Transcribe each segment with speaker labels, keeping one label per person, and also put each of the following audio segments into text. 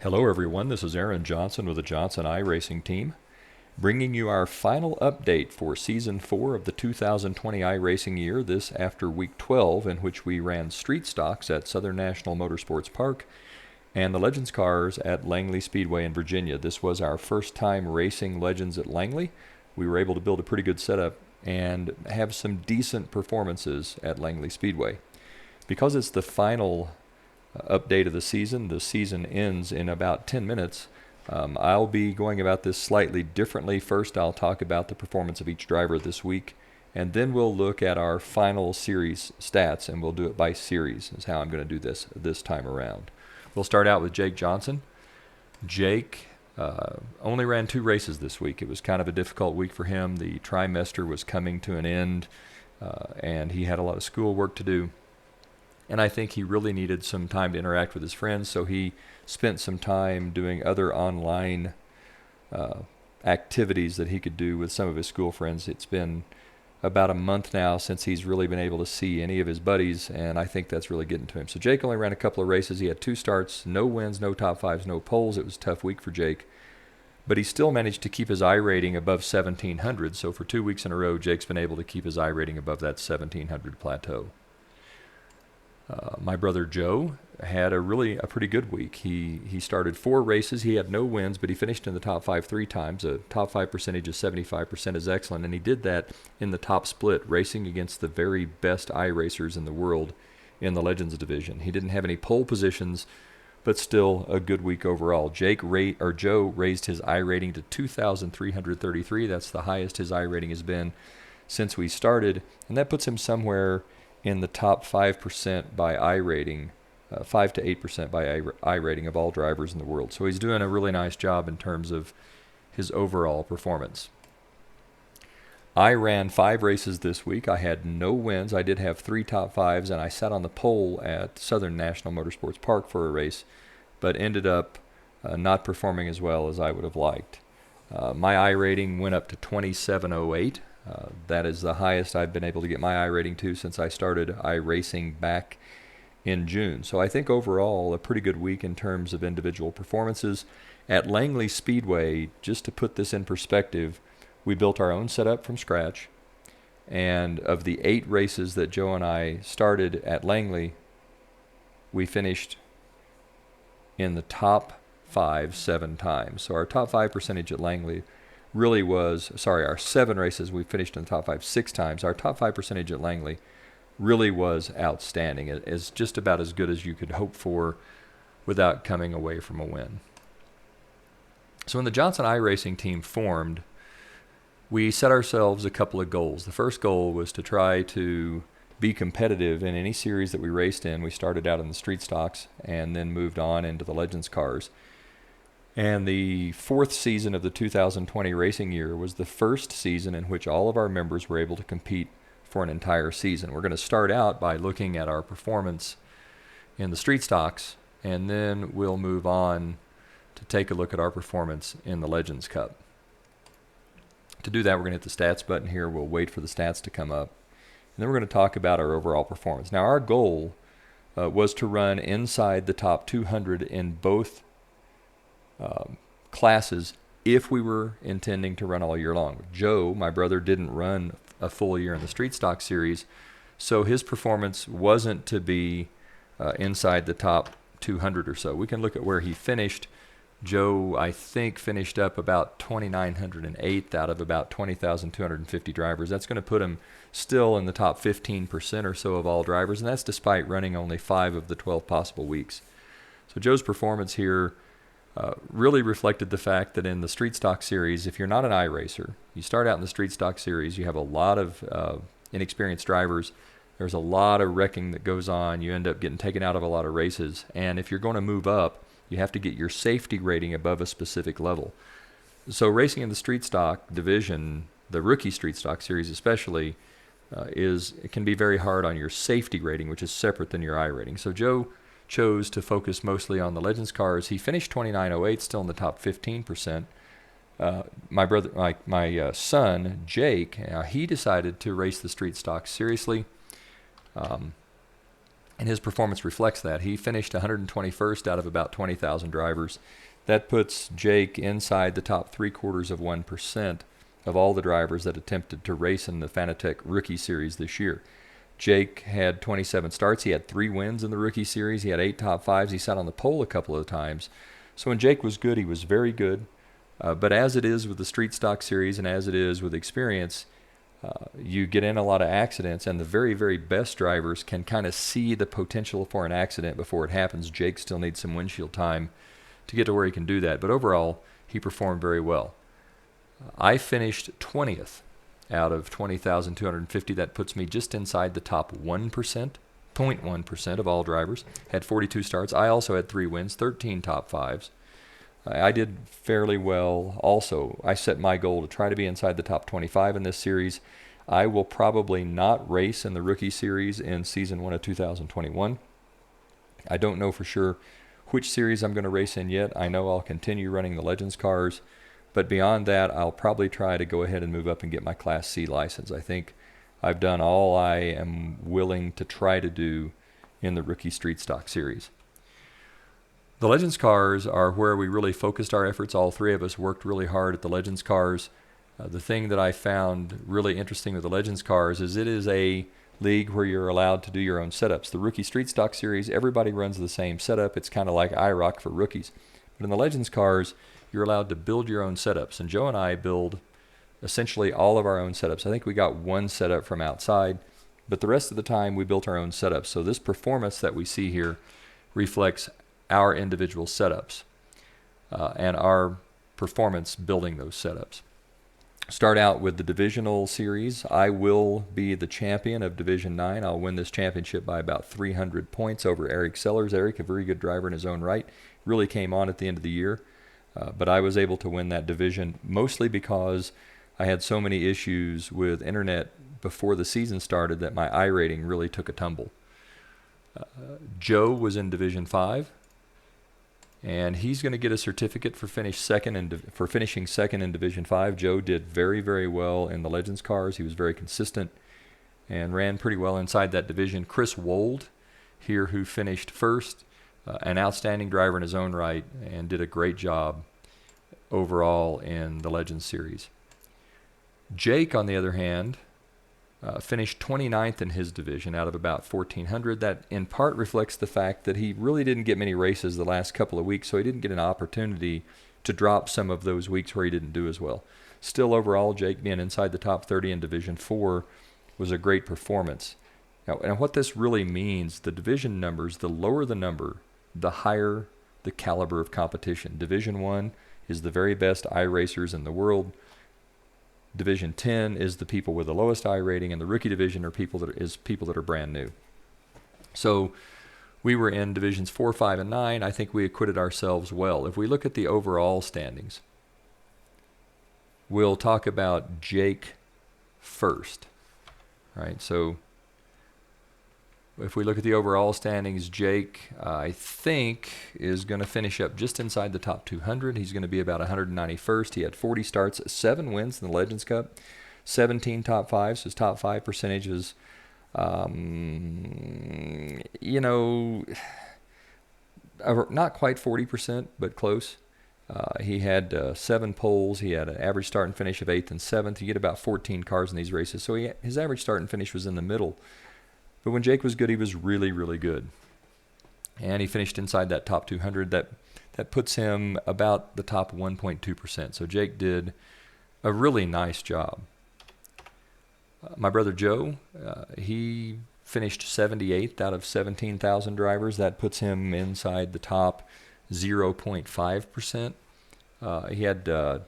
Speaker 1: Hello everyone, this is Aaron Johnson with the Johnson iRacing team, bringing you our final update for Season 4 of the 2020 iRacing year, this after Week 12, in which we ran street stocks at Southern National Motorsports Park and the Legends cars at Langley Speedway in Virginia. This was our first time racing Legends at Langley. We were able to build a pretty good setup and have some decent performances at Langley Speedway. Because it's the final update of the season ends in about 10 minutes. I'll be going about this slightly differently. First, I'll talk about the performance of each driver this week, and then we'll look at our final series stats, and we'll do it by series, is how I'm going to do this time around. We'll start out with Jake Johnson. Jake only ran 2 races this week. It was kind of a difficult week for him. The trimester was coming to an end, and he had a lot of school work to do. And I think he really needed some time to interact with his friends, so he spent some time doing other online activities that he could do with some of his school friends. It's been about a month now since he's really been able to see any of his buddies, and I think that's really getting to him. So Jake only ran a couple of races. He had 2 starts, no wins, no top 5s, no poles. It was a tough week for Jake. But he still managed to keep his iRating above 1,700, so for 2 weeks in a row, Jake's been able to keep his iRating above that 1,700 plateau. My brother Joe had a pretty good week. He started 4 races. He had no wins, but he finished in the top 5 3 times. A top 5 percentage of 75% is excellent, and he did that in the top split, racing against the very best iRacers in the world in the Legends division. He didn't have any pole positions, but still a good week overall. Joe raised his iRating to 2,333. That's the highest his iRating has been since we started, and that puts him somewhere in the top 5% by iRating, 5 to 8% by iRating of all drivers in the world. So he's doing a really nice job in terms of his overall performance. I ran 5 races this week. I had no wins. I did have 3 top 5s, and I sat on the pole at Southern National Motorsports Park for a race, but ended up not performing as well as I would have liked. My iRating went up to 2708. That is the highest I've been able to get my iRating to since I started iRacing back in June. So I think overall a pretty good week in terms of individual performances. At Langley Speedway, just to put this in perspective, we built our own setup from scratch. And of the 8 races that Joe and I started at Langley, we finished in the top 5 7 times. So our top 5 percentage at Langley really was, our 7 races we finished in the top 5 6 times. Our top 5 percentage at Langley really was outstanding. It is just about as good as you could hope for without coming away from a win. So when the Johnson iRacing team formed, we set ourselves a couple of goals. The first goal was to try to be competitive in any series that we raced in. We started out in the street stocks and then moved on into the Legends cars. And the 4th season of the 2020 racing year was the first season in which all of our members were able to compete for an entire season. We're going to start out by looking at our performance in the street stocks, and then we'll move on to take a look at our performance in the Legends Cup. To do that, we're going to hit the stats button here. We'll wait for the stats to come up. And then we're going to talk about our overall performance. Now, our goal was to run inside the top 200 in both classes if we were intending to run all year long. Joe, my brother, didn't run a full year in the street stock series, so his performance wasn't to be inside the top 200 or so. We can look at where he finished. Joe, I think, finished up about 2,908th out of about 20,250 drivers. That's going to put him still in the top 15% or so of all drivers, and that's despite running only 5 of the 12 possible weeks. So Joe's performance here really reflected the fact that in the street stock series, if you're not an iRacer, you start out in the street stock series, you have a lot of inexperienced drivers. There's a lot of wrecking that goes on. You end up getting taken out of a lot of races. And if you're going to move up, you have to get your safety rating above a specific level. So racing in the street stock division, the rookie street stock series especially, it can be very hard on your safety rating, which is separate than your iRating. So Joe chose to focus mostly on the Legends cars. He finished 2908, still in the top 15%. My son Jake, he decided to race the street stock seriously. and his performance reflects that. He finished 121st out of about 20,000 drivers. That puts Jake inside the top 0.75% of all the drivers that attempted to race in the Fanatec Rookie Series this year. Jake had 27 starts. He had 3 wins in the Rookie Series. He had 8 top 5s. He sat on the pole a couple of times. So when Jake was good, he was very good. But as it is with the Street Stock Series and as it is with experience, you get in a lot of accidents, and the very, very best drivers can kind of see the potential for an accident before it happens. Jake still needs some windshield time to get to where he can do that. But overall, he performed very well. I finished 20th out of 20,250. That puts me just inside the top 1%, 0.1% of all drivers. Had 42 starts. I also had 3 wins, 13 top 5s. I did fairly well also. I set my goal to try to be inside the top 25 in this series. I will probably not race in the Rookie Series in Season 1 of 2021. I don't know for sure which series I'm going to race in yet. I know I'll continue running the Legends cars, but beyond that, I'll probably try to go ahead and move up and get my Class C license. I think I've done all I am willing to try to do in the Rookie Street Stock Series. The Legends cars are where we really focused our efforts. All 3 of us worked really hard at the Legends cars. The thing that I found really interesting with the Legends cars is it is a league where you're allowed to do your own setups. The Rookie Street Stock Series, everybody runs the same setup. It's kind of like iRacing for rookies. But in the Legends cars, you're allowed to build your own setups. And Joe and I build essentially all of our own setups. I think we got 1 setup from outside, but the rest of the time we built our own setups. So this performance that we see here reflects our individual setups and our performance building those setups. Start out with the divisional series. I will be the champion of Division 9. I'll win this championship by about 300 points over Eric Sellers. Eric, a very good driver in his own right, really came on at the end of the year. But I was able to win that division mostly because I had so many issues with internet before the season started that my iRating really took a tumble. Joe was in Division 5. And he's going to get a certificate for finishing second in Division 5. Joe did very, very well in the Legends cars. He was very consistent and ran pretty well inside that division. Chris Wold here, who finished first, an outstanding driver in his own right, and did a great job overall in the Legends series. Jake, on the other hand, finished 29th in his division out of about 1,400. That in part reflects the fact that he really didn't get many races the last couple of weeks, so he didn't get an opportunity to drop some of those weeks where he didn't do as well. Still, overall, Jake being inside the top 30 in Division 4 was a great performance. Now, and what this really means, the division numbers, the lower the number, the higher the caliber of competition. Division 1 is the very best iRacers in the world. Division 10 is the people with the lowest iRating, and the rookie division are people that are brand new. So we were in Divisions 4, 5, and 9. I think we acquitted ourselves well. If we look at the overall standings, we'll talk about Jake first. Right? So if we look at the overall standings, Jake, I think, is going to finish up just inside the top 200. He's going to be about 191st. He had 40 starts, 7 wins in the Legends Cup, 17 top 5s. So his top 5 percentage is, not quite 40%, but close. He had 7 poles. He had an average start and finish of 8th and 7th. You get about 14 cars in these races. So his average start and finish was in the middle. But when Jake was good, he was really, really good. And he finished inside that top 200. That puts him about the top 1.2%. So Jake did a really nice job. My brother Joe, he finished 78th out of 17,000 drivers. That puts him inside the top 0.5%. He had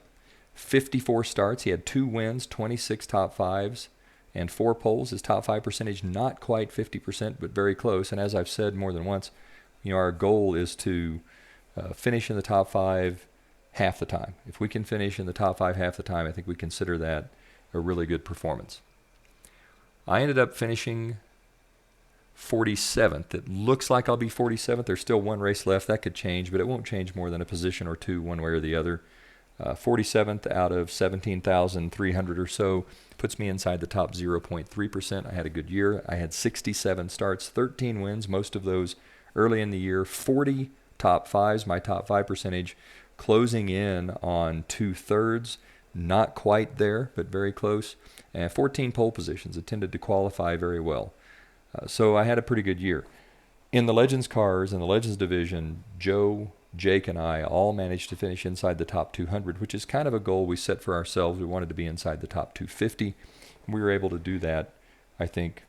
Speaker 1: 54 starts. He had 2 wins, 26 top 5s. And 4 poles. His top 5 percentage, not quite 50%, but very close. And as I've said more than once, our goal is to finish in the top 5 half the time. If we can finish in the top 5 half the time, I think we consider that a really good performance. I ended up finishing 47th. It looks like I'll be 47th. There's still 1 race left. That could change, but it won't change more than a position or 2 one way or the other. 47th out of 17,300 or so, puts me inside the top 0.3%. I had a good year. I had 67 starts, 13 wins, most of those early in the year, 40 top fives. My top five percentage closing in on 2/3, not quite there, but very close, and 14 pole positions. It tended to qualify very well. So I had a pretty good year. In the Legends cars, in the Legends division, Joe, Jake, and I all managed to finish inside the top 200, which is kind of a goal we set for ourselves. We wanted to be inside the top 250. We were able to do that, I think,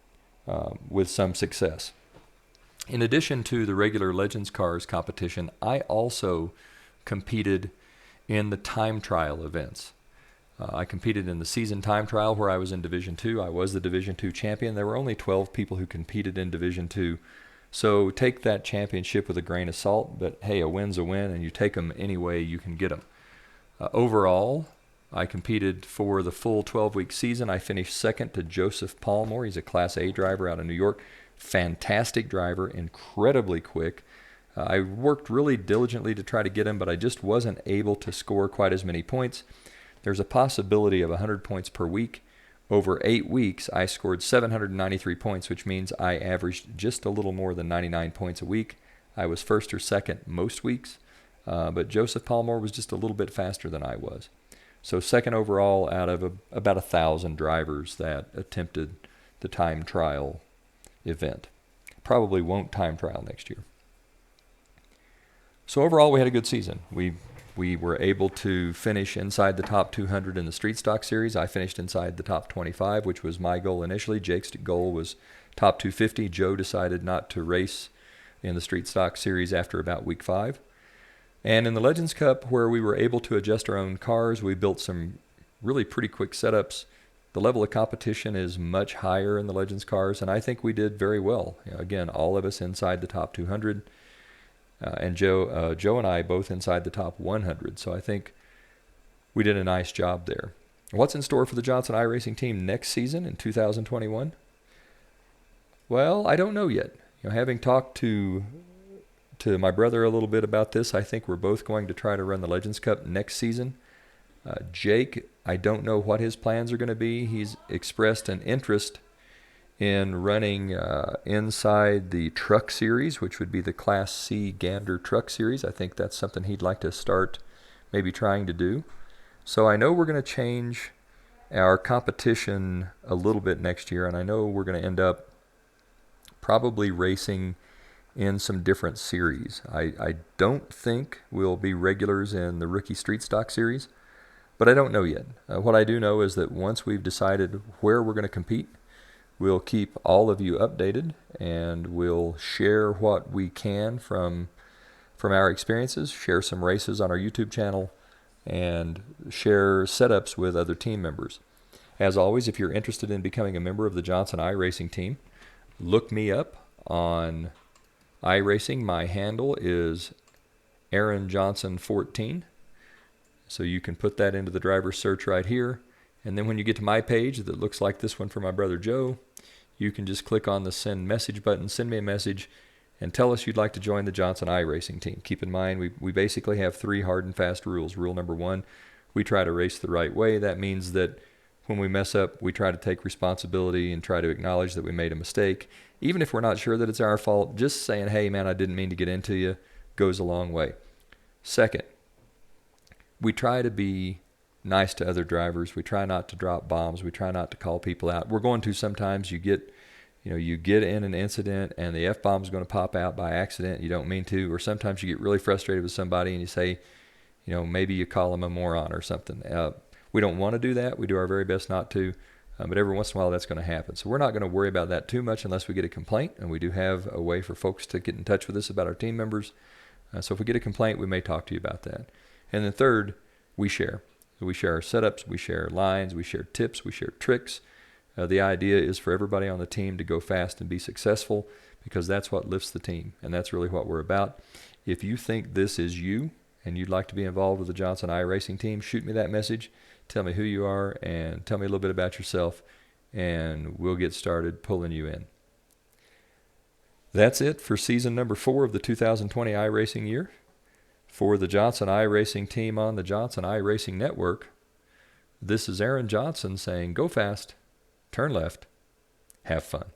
Speaker 1: with some success. In addition to the regular Legends cars competition, I also competed in the time trial events. I competed in the season time trial where I was in Division 2. I was the Division 2 champion. There were only 12 people who competed in Division 2. So take that championship with a grain of salt, but hey, a win's a win, and you take them any way you can get them. Overall, I competed for the full 12-week season. I finished second to Joseph Palmore. He's a Class A driver out of New York. Fantastic driver, incredibly quick. I worked really diligently to try to get him, but I just wasn't able to score quite as many points. There's a possibility of 100 points per week. Over 8 weeks, I scored 793 points, which means I averaged just a little more than 99 points a week. I was first or second most weeks, but Joseph Palmore was just a little bit faster than I was. So second overall out of about 1,000 drivers that attempted the time trial event. Probably won't time trial next year. So overall, we had a good season. We were able to finish inside the top 200 in the Street Stock Series. I finished inside the top 25, which was my goal initially. Jake's goal was top 250. Joe decided not to race in the Street Stock Series after about week 5. And in the Legends Cup, where we were able to adjust our own cars, we built some really pretty quick setups. The level of competition is much higher in the Legends cars, and I think we did very well. Again, all of us inside the top 200. And Joe and I both inside the top 100. So I think we did a nice job there. What's in store for the Johnson iRacing team next season in 2021? Well, I don't know yet. Having talked to my brother a little bit about this, I think we're both going to try to run the Legends Cup next season. Jake, I don't know what his plans are going to be. He's expressed an interest in running inside the truck series, which would be the Class C Gander truck series. I think that's something he'd like to start maybe trying to do. So I know we're going to change our competition a little bit next year, and I know we're going to end up probably racing in some different series. I don't think we'll be regulars in the Rookie Street Stock Series, but I don't know yet. What I do know is that once we've decided where we're going to compete, we'll keep all of you updated, and we'll share what we can from our experiences, share some races on our YouTube channel, and share setups with other team members. As always, if you're interested in becoming a member of the Johnson iRacing team, look me up on iRacing. My handle is Aaron Johnson 14. So you can put that into the driver's search right here. And then when you get to my page that looks like this one for my brother Joe, you can just click on the send message button, send me a message, and tell us you'd like to join the Johnson iRacing team. Keep in mind, we basically have 3 hard and fast rules. Rule number 1, we try to race the right way. That means that when we mess up, we try to take responsibility and try to acknowledge that we made a mistake. Even if we're not sure that it's our fault, just saying, hey man, I didn't mean to get into you, goes a long way. Second, we try to be nice to other drivers. We try not to drop bombs. We try not to call people out. We're going to sometimes. You get in an incident and the F-bomb is going to pop out by accident. You don't mean to. Or sometimes you get really frustrated with somebody and you say, maybe you call them a moron or something. We don't want to do that. We do our very best not to. But every once in a while that's going to happen. So we're not going to worry about that too much unless we get a complaint. And we do have a way for folks to get in touch with us about our team members. So if we get a complaint, we may talk to you about that. And then third, we share. We share our setups, we share lines, we share tips, we share tricks. The idea is for everybody on the team to go fast and be successful, because that's what lifts the team, and that's really what we're about. If you think this is you and you'd like to be involved with the Johnson iRacing team, shoot me that message, tell me who you are, and tell me a little bit about yourself, and we'll get started pulling you in. That's it for season number 4 of the 2020 iRacing year. For the Johnson iRacing team on the Johnson iRacing Network, this is Aaron Johnson saying, go fast, turn left, have fun.